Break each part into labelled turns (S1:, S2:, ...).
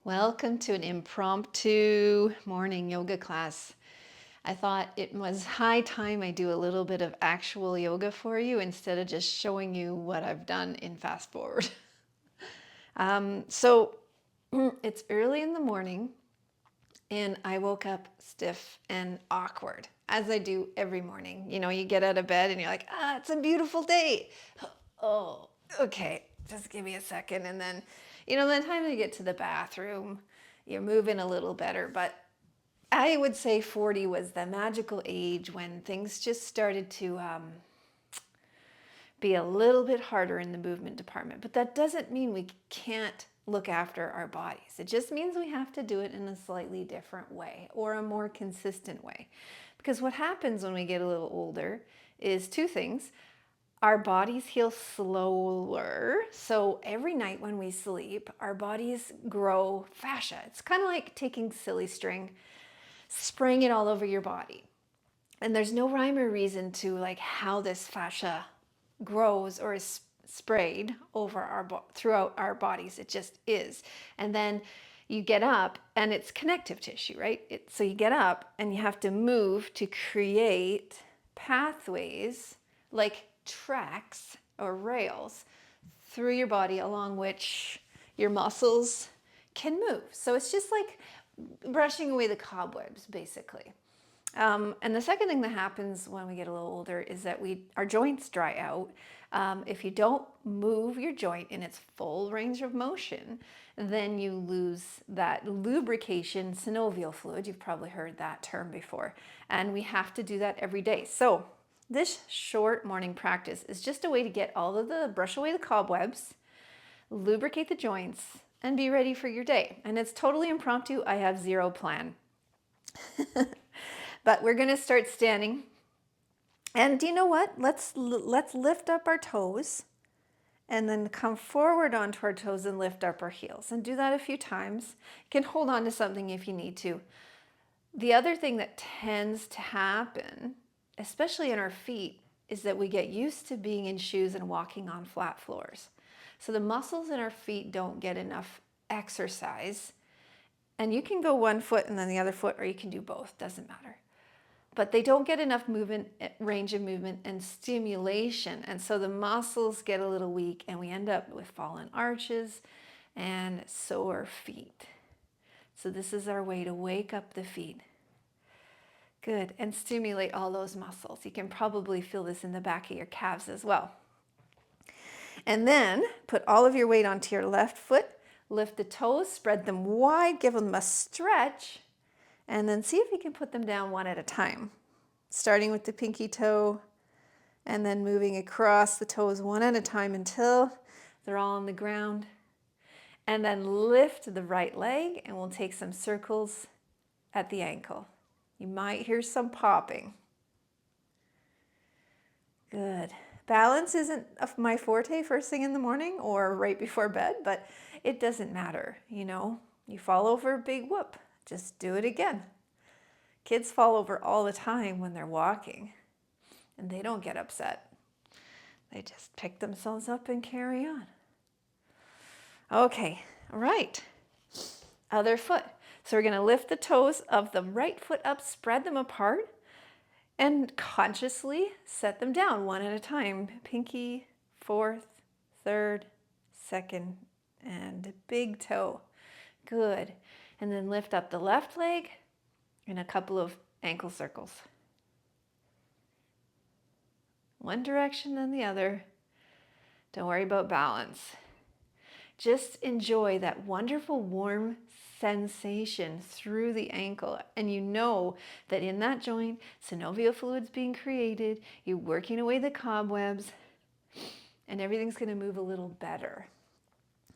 S1: Welcome to an impromptu morning yoga class. I thought it was high time I do a little bit of actual yoga for you instead of just showing you what I've done in fast forward. So it's early in the morning and I woke up stiff and awkward, as I do every morning. You know, you get out of bed and you're like, it's a beautiful day. Oh, okay, just give me a second. And then, the time you get to the bathroom, you're moving a little better. But I would say 40 was the magical age when things just started to be a little bit harder in the movement department. But that doesn't mean we can't look after our bodies. It just means we have to do it in a slightly different way or a more consistent way. Because what happens when we get a little older is two things. Our bodies heal slower. So every night when we sleep, our bodies grow fascia. It's kind of like taking silly string, spraying it all over your body. And there's no rhyme or reason to like how this fascia grows or is sprayed over throughout our bodies. It just is. And then you get up and it's connective tissue, right? So you get up and you have to move to create pathways like tracks or rails through your body along which your muscles can move. So it's just like brushing away the cobwebs, basically. And the second thing that happens when we get a little older is that our joints dry out. If you don't move your joint in its full range of motion, then you lose that lubrication synovial fluid. You've probably heard that term before. And we have to do that every day. So this short morning practice is just a way to brush away the cobwebs, lubricate the joints, and be ready for your day. And it's totally impromptu. I have zero plan. But we're going to start standing. And do you know what? Let's lift up our toes and then come forward onto our toes and lift up our heels. And do that a few times. You can hold on to something if you need to. The other thing that tends to happen, especially in our feet, is that we get used to being in shoes and walking on flat floors. So the muscles in our feet don't get enough exercise. And you can go one foot and then the other foot, or you can do both, doesn't matter. But they don't get enough range of movement and stimulation. And so the muscles get a little weak and we end up with fallen arches and sore feet. So this is our way to wake up the feet. Good, and stimulate all those muscles. You can probably feel this in the back of your calves as well. And then put all of your weight onto your left foot, lift the toes, spread them wide, give them a stretch, and then see if you can put them down one at a time. Starting with the pinky toe and then moving across the toes one at a time until they're all on the ground. And then lift the right leg and we'll take some circles at the ankle. You might hear some popping. Good. Balance isn't my forte first thing in the morning or right before bed, but it doesn't matter. You fall over, big whoop. Just do it again. Kids fall over all the time when they're walking, and they don't get upset. They just pick themselves up and carry on. Okay, all right. Other foot. So we're going to lift the toes of the right foot up, spread them apart, and consciously set them down one at a time. Pinky, fourth, third, second, and big toe. Good. And then lift up the left leg and a couple of ankle circles. One direction, then the other. Don't worry about balance. Just enjoy that wonderful warm sensation through the ankle. And you know that in that joint, synovial fluid's being created, you're working away the cobwebs, and everything's going to move a little better.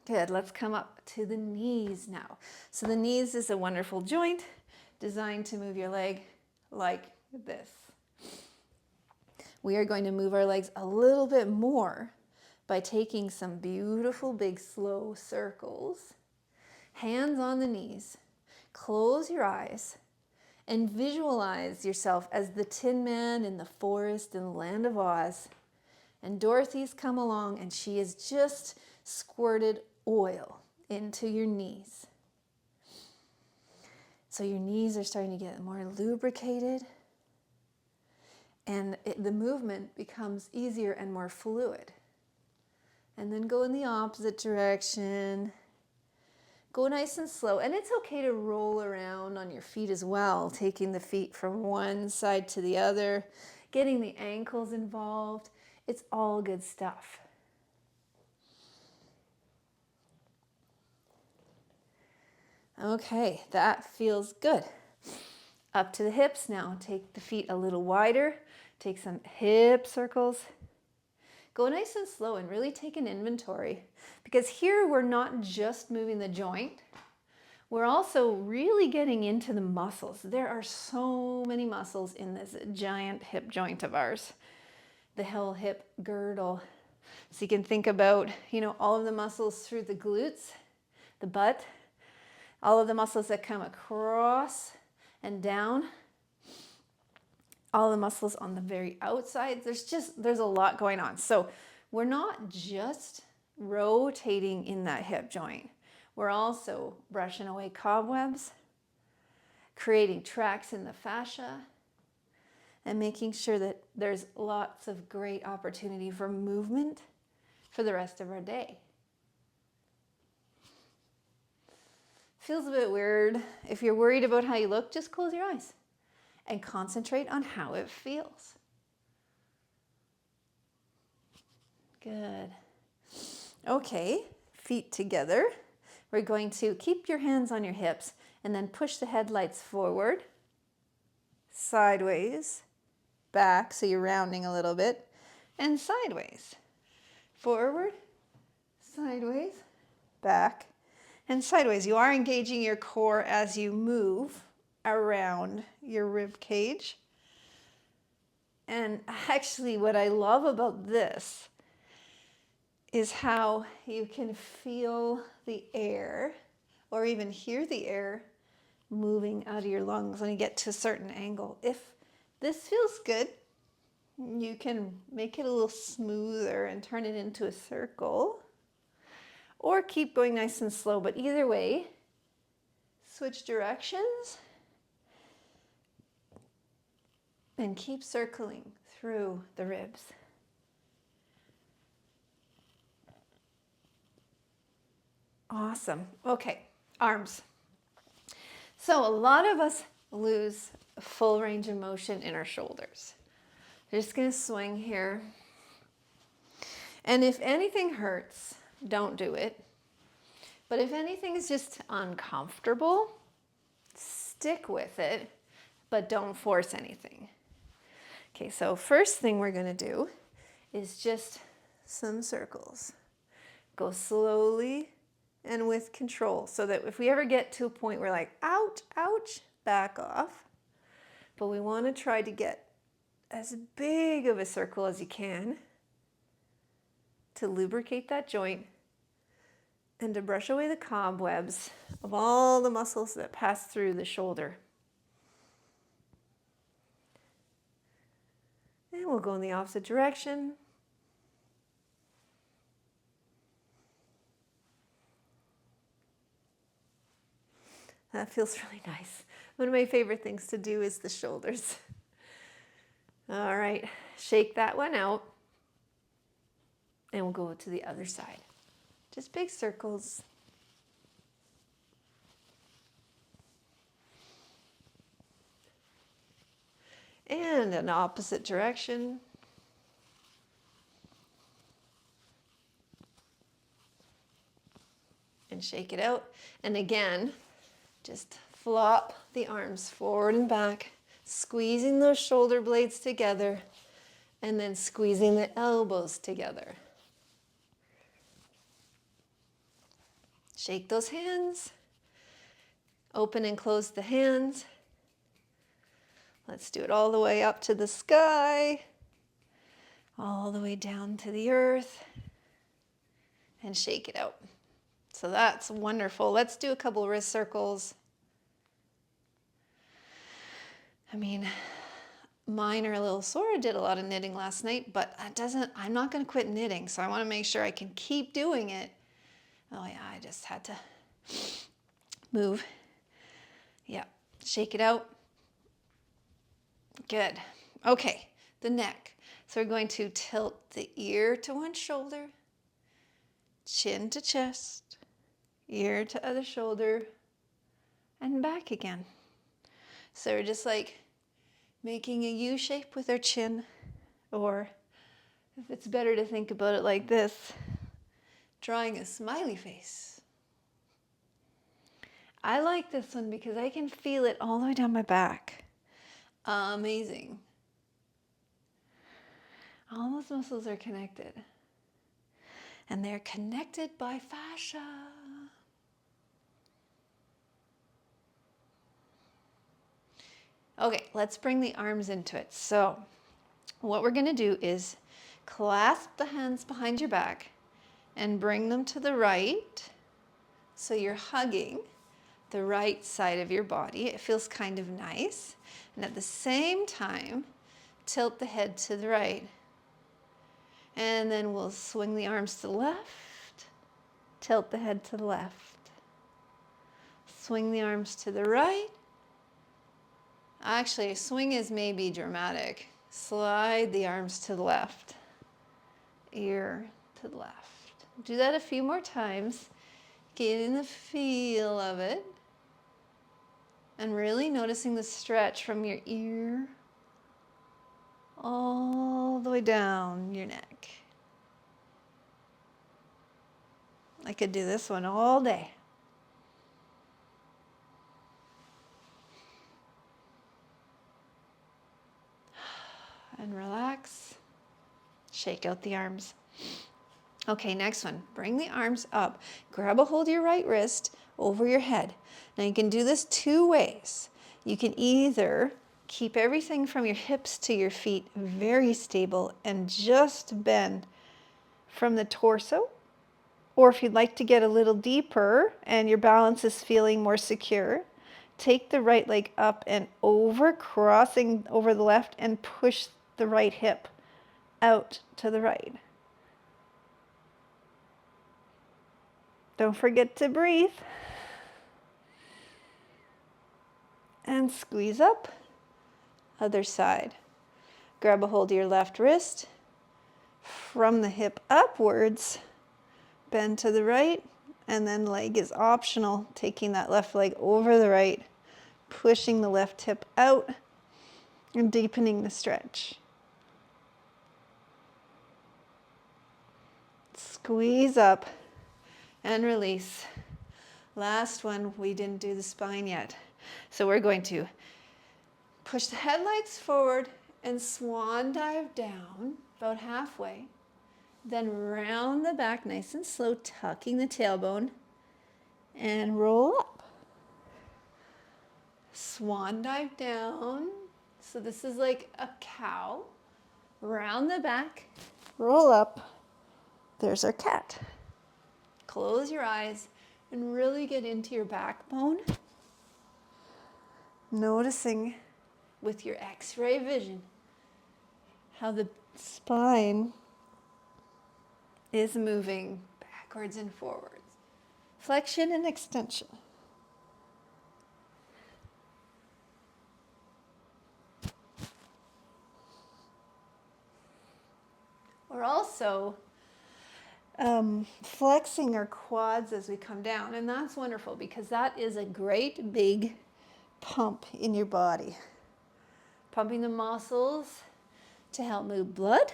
S1: Good, let's come up to the knees now. So the knees is a wonderful joint designed to move your leg like this. We are going to move our legs a little bit more by taking some beautiful big slow circles. Hands on the knees. close your eyes and visualize yourself as the Tin Man in the forest in the land of Oz. And Dorothy's come along and she has just squirted oil into your knees. So your knees are starting to get more lubricated, and the movement becomes easier and more fluid. And then go in the opposite direction. Go nice and slow, and it's okay to roll around on your feet as well, taking the feet from one side to the other, getting the ankles involved. It's all good stuff. Okay, that feels good. Up to the hips now. Take the feet a little wider. Take some hip circles. Go nice and slow and really take an inventory, because here we're not just moving the joint. We're also really getting into the muscles. There are so many muscles in this giant hip joint of ours, the whole hip girdle. So you can think about, all of the muscles through the glutes, the butt, all of the muscles that come across and down, all the muscles on the very outside. There's a lot going on. So we're not just rotating in that hip joint. We're also brushing away cobwebs, creating tracks in the fascia, and making sure that there's lots of great opportunity for movement for the rest of our day. Feels a bit weird. If you're worried about how you look, just close your eyes and concentrate on how it feels. Good. Okay, feet together. We're going to keep your hands on your hips and then push the headlights forward, sideways, back, so you're rounding a little bit, and sideways. Forward, sideways, back, and sideways. You are engaging your core as you move around your rib cage. And actually what I love about this is how you can feel the air or even hear the air moving out of your lungs when you get to a certain angle. If this feels good, you can make it a little smoother and turn it into a circle, or keep going nice and slow. But either way, switch directions and keep circling through the ribs. Awesome. Okay, arms. So a lot of us lose full range of motion in our shoulders. We're just going to swing here. And if anything hurts, don't do it. But if anything is just uncomfortable, stick with it, but don't force anything. Okay, so first thing we're going to do is just some circles. Go slowly and with control, so that if we ever get to a point where like, ouch, ouch, back off. But we want to try to get as big of a circle as you can to lubricate that joint and to brush away the cobwebs of all the muscles that pass through the shoulder. And we'll go in the opposite direction. That feels really nice. One of my favorite things to do is the shoulders. All right, shake that one out. And we'll go to the other side. Just big circles. And an opposite direction. And shake it out. And again, just flop the arms forward and back, squeezing those shoulder blades together, and then squeezing the elbows together. Shake those hands. Open and close the hands. Let's do it all the way up to the sky, all the way down to the earth, and shake it out. So that's wonderful. Let's do a couple wrist circles. I mean, mine are a little sore. I did a lot of knitting last night, but I'm not going to quit knitting. So I want to make sure I can keep doing it. Oh yeah, I just had to move. Yeah, shake it out. Good. Okay, the neck. So we're going to tilt the ear to one shoulder, chin to chest, ear to other shoulder, and back again. So we're just like making a U shape with our chin, or if it's better to think about it like this, drawing a smiley face. I like this one because I can feel it all the way down my back. Amazing. All those muscles are connected. And they're connected by fascia. Okay, let's bring the arms into it. So what we're going to do is clasp the hands behind your back and bring them to the right. So you're hugging the right side of your body. It feels kind of nice. And at the same time, tilt the head to the right. And then we'll swing the arms to the left, tilt the head to the left. Swing the arms to the right. Actually, swing is maybe dramatic. Slide the arms to the left, ear to the left. Do that a few more times. Get in the feel of it. And really noticing the stretch from your ear all the way down your neck. I could do this one all day. And relax. Shake out the arms. Okay, next one. Bring the arms up. Grab a hold of your right wrist over your head. Now you can do this two ways. You can either keep everything from your hips to your feet very stable and just bend from the torso. Or if you'd like to get a little deeper and your balance is feeling more secure, take the right leg up and over, crossing over the left, and push the right hip out to the right. Don't forget to breathe. And squeeze up. Other side. Grab a hold of your left wrist. From the hip upwards, bend to the right, and then leg is optional, taking that left leg over the right, pushing the left hip out, and deepening the stretch. Squeeze up and release. Last one, we didn't do the spine yet. So we're going to push the headlights forward and swan dive down about halfway. Then round the back nice and slow, tucking the tailbone and roll up. Swan dive down. So this is like a cow. Round the back, roll up. There's our cat. Close your eyes and really get into your backbone. Noticing with your X-ray vision how the spine is moving backwards and forwards. Flexion and extension. We're also flexing our quads as we come down, and that's wonderful because that is a great big pump in your body. Pumping the muscles to help move blood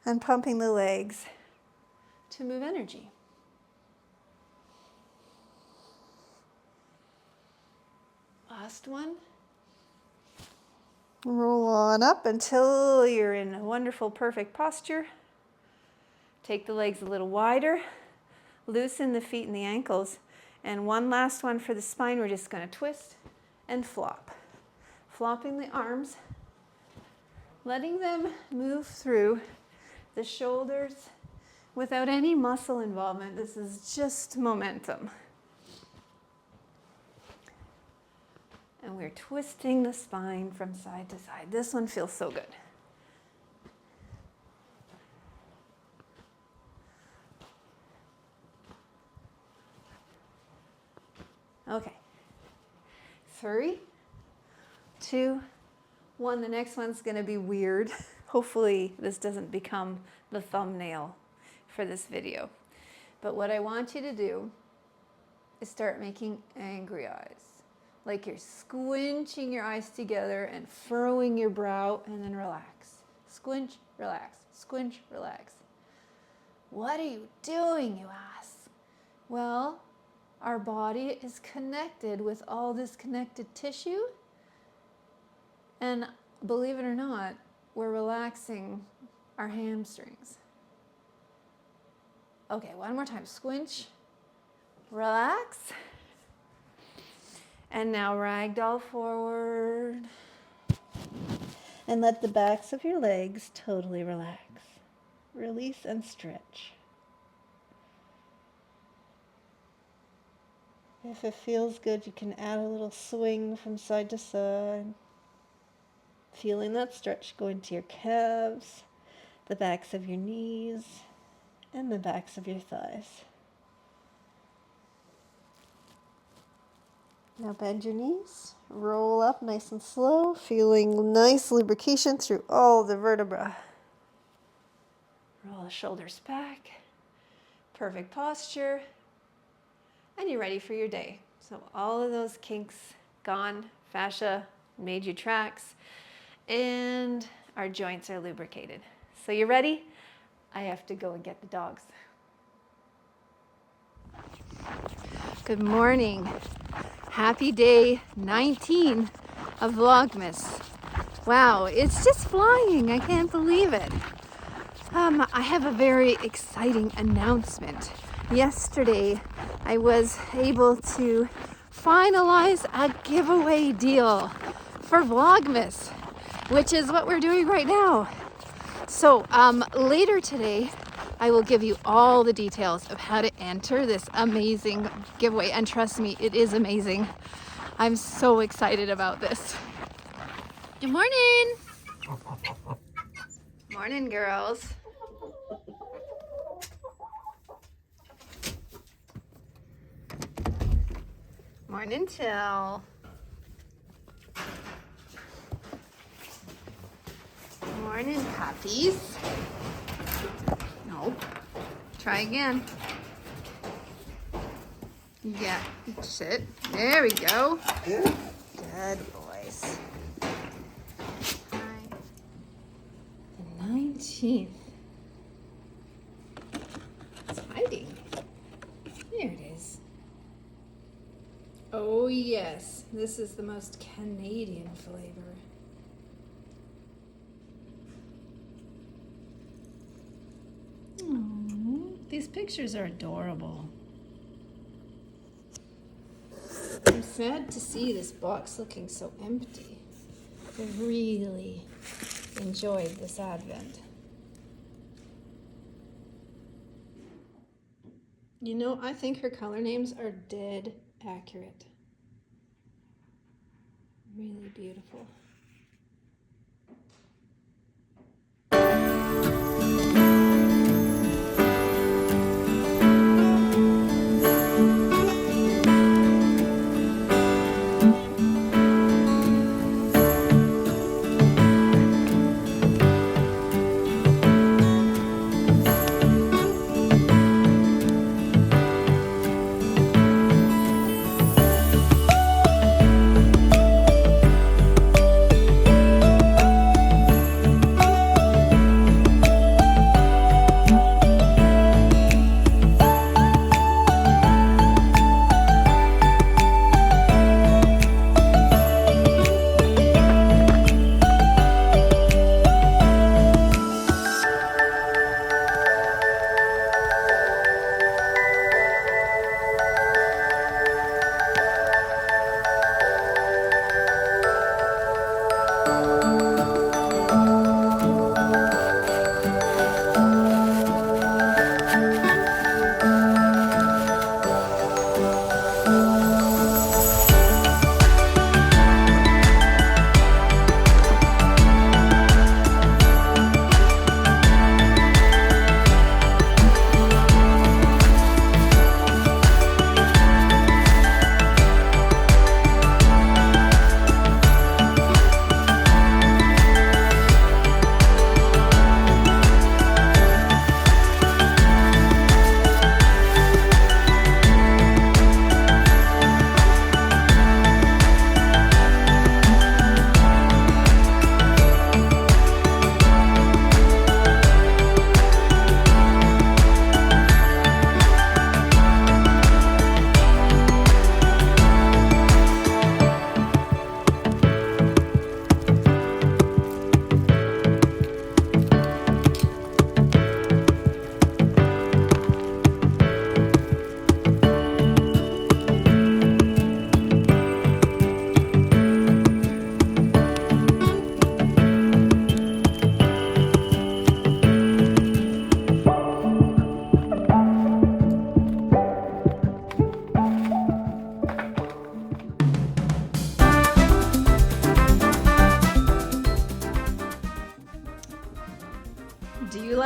S1: and pumping the legs to move energy. Last one. Roll on up until you're in a wonderful, perfect posture. Take the legs a little wider. Loosen the feet and the ankles. And one last one for the spine. We're just going to twist and flop. Flopping the arms. Letting them move through the shoulders without any muscle involvement. This is just momentum. And we're twisting the spine from side to side. This one feels so good. Okay. 3, 2, 1. The next one's going to be weird. Hopefully this doesn't become the thumbnail for this video. But what I want you to do is start making angry eyes. Like you're squinching your eyes together and furrowing your brow, and then relax. Squinch, relax. Squinch, relax. What are you doing, you ask? Well, our body is connected with all this connected tissue. And believe it or not, we're relaxing our hamstrings. Okay, one more time. Squinch, relax. And now ragdoll forward. And let the backs of your legs totally relax. Release and stretch. If it feels good, you can add a little swing from side to side. Feeling that stretch go into your calves, the backs of your knees, and the backs of your thighs. Now bend your knees, roll up nice and slow, feeling nice lubrication through all the vertebrae. Roll the shoulders back, perfect posture, and you're ready for your day. So all of those kinks gone, fascia made your tracks, and our joints are lubricated. So you ready? I have to go and get the dogs. Good morning. Happy day 19 of Vlogmas. Wow, it's just flying. I can't believe it. I have a very exciting announcement. Yesterday, I was able to finalize a giveaway deal for Vlogmas, which is what we're doing right now. So later today, I will give you all the details of how to enter this amazing giveaway. And trust me, it is amazing. I'm so excited about this. Good morning. Morning, girls. Morning, Till. Morning, puppies. Nope. Try again. Yeah, sit. There we go. Good boys. Hi. The 19th. It's hiding. There it is. Oh yes, this is the most Canadian flavor. These pictures are adorable. I'm sad to see this box looking so empty. I really enjoyed this advent. You know, I think her color names are dead accurate. Really beautiful.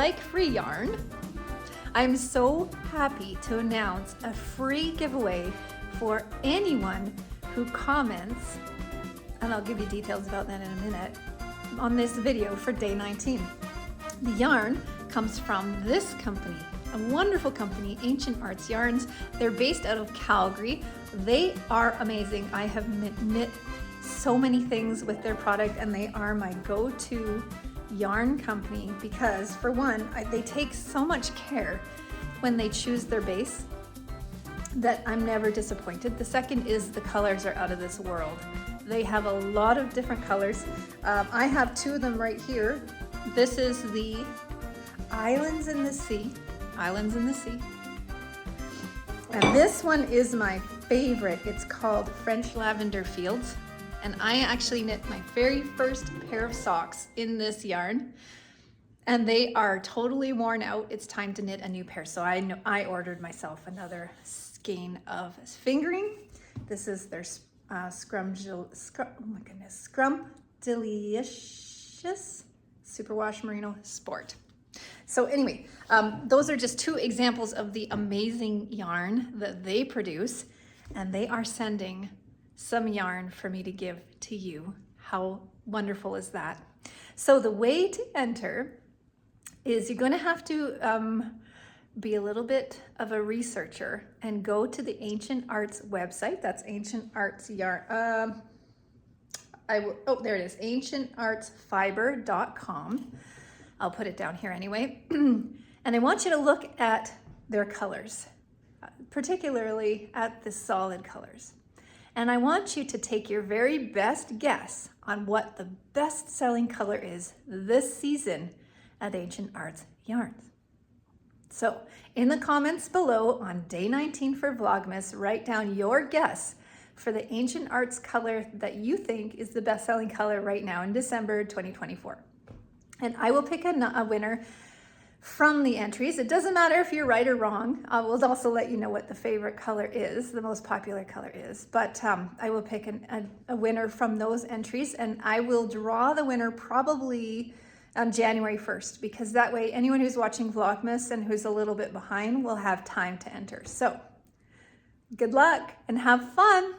S1: like free yarn, I'm so happy to announce a free giveaway for anyone who comments, and I'll give you details about that in a minute, on this video for day 19. The yarn comes from this company, a wonderful company, Ancient Arts Yarns. They're based out of Calgary. They are amazing. I have knit so many things with their product, and they are my go-to yarn company because, for one, they take so much care when they choose their base that I'm never disappointed. The second is the colors are out of this world. They have a lot of different colors. I have two of them right here. This is the Islands in the Sea. Islands in the Sea. And this one is my favorite. It's called French Lavender Fields. And I actually knit my very first pair of socks in this yarn. And they are totally worn out. It's time to knit a new pair. So I ordered myself another skein of fingering. This is their Scrumdiddlycious Superwash Merino Sport. So anyway, those are just two examples of the amazing yarn that they produce, and they are sending some yarn for me to give to you. How wonderful is that? So the way to enter is you're going to have to be a little bit of a researcher and go to the Ancient Arts website. That's Ancient Arts Yarn. There it is, ancientartsfiber.com. I'll put it down here anyway. And I want you to look at their colors, particularly at the solid colors. And I want you to take your very best guess on what the best-selling color is this season at Ancient Arts Yarns. So in the comments below on day 19 for Vlogmas, write down your guess for the Ancient Arts color that you think is the best-selling color right now in December 2024. And I will pick a winner from the entries. It doesn't matter if you're right or wrong. I will also let you know what the favorite color is, the most popular color is. But I will pick a winner from those entries, and I will draw the winner probably on January 1st, because that way anyone who's watching Vlogmas and who's a little bit behind will have time to enter. So good luck and have fun.